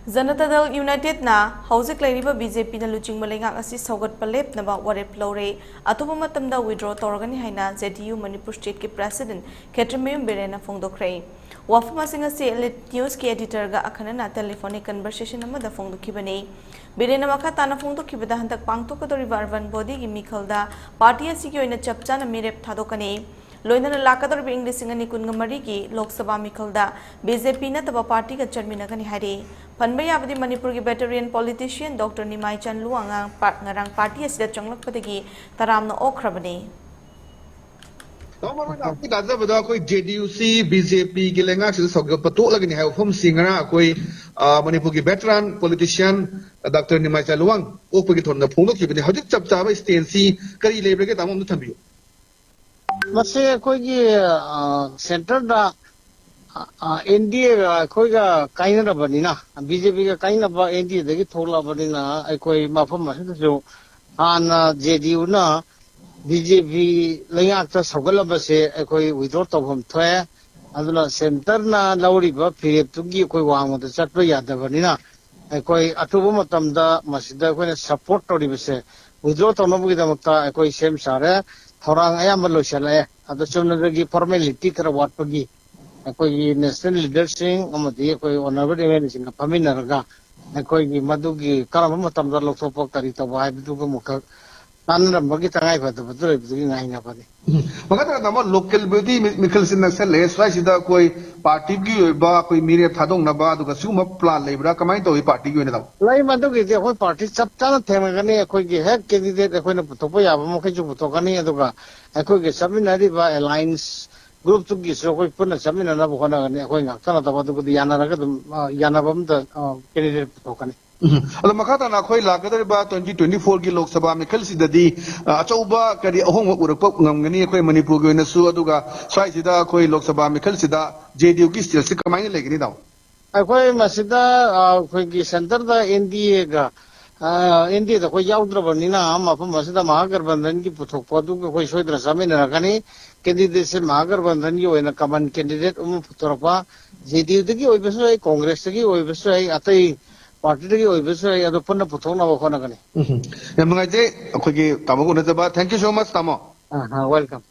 Janata Dal United na Hauzik Lairiba BJP na Luching Malengak asi sougatpa lepnaba warep lowre atuba matamda withdraw torgani haina ZDU Manipur State ke President Ketremem Berena Fongdokre Wafama Singa se Elite News ke editor ga akhanana telephonic conversation amada Fongdokibane Berena makhatana Fongdokibada hantak pangtokadoriba urban body gi mikhalda party asi ki oina chapchana mirep thadokane Loinana Lakador English Singani Kungamariki, Lok Sabha Mikalda, BJP Nataba Party Chairmanagani Hare, Panbaya with the Manipur veteran politician Dr. Nimai Chan Luang Ngarang Party as the Changlak Patagi, Taramno Okrabani. JDUC, BJP, Gilenga, Sogapato, like in help from Singer, Manipur veteran politician Dr. Nimai Chan Luang, Opagiton, the Polo, the Hajik Chaptava, Stancy, Kari Labor, among the Tambu. Mase koi center da NDA koi ka kaina da banina BJP ka kaina ba NDA degi thola banina koi mafam mas jo an JDU na BJP leingakta sogala base koi withdraw tawham thoya adula center na lauri ba phire tugi koi wang da chatpa yada banina koi atubu matam da masida koi support tori base withdraw tawnabu gi da makta koi sem sare Orang ayam berluasan atau sebenarnya formality terawat pergi. Aku national leadership, amati aku honorable emergency peminat aku madu kalau mau tambah lok sopok tadi tahu ayat itu muka tanam bagi tangai betul ngai apa ni. Maka nama local body mikal sinak sel selain sida koi party ki ba koi mirip thadong naba tu kasih plan lebra kamai tahu party ki ni tahu. Lain madu kita koi party cap cana tema kan ni aku head candidate aku ni topo ya apa mungkin cuma tokan ni itu kan aku seminar di ba alliance group tu kisah koi pun seminar na bukan kan ni aku ngak cana tahu tu yana raga tu yana bam tu candidate tokan ni. Alam makata na koi laga ba 2024 ki Lok Sabha mikal sida di achauba kari ahong urapok ngamgani koi Manipur ki nasu aduga sai sida koi Lok Sabha mikal sida JDU ki stil sik kamai legi ni daw. Koi masida koi ki center da NDA ga NDA da koi yaudra banina am apa masida Mahagarbandhan ki puthok padu koi soidra seminar kani candidate se Mahagarbandhan ki oina kaman candidate putorapa JDU de ki oi besu Congress de ki oi besu atai Party lagi, oi besar ya, ada pun nak potong nak bukan nak ni. Yang mengaji, aku lagi tamu guna sebab. Thank you so much, tamu. Welcome.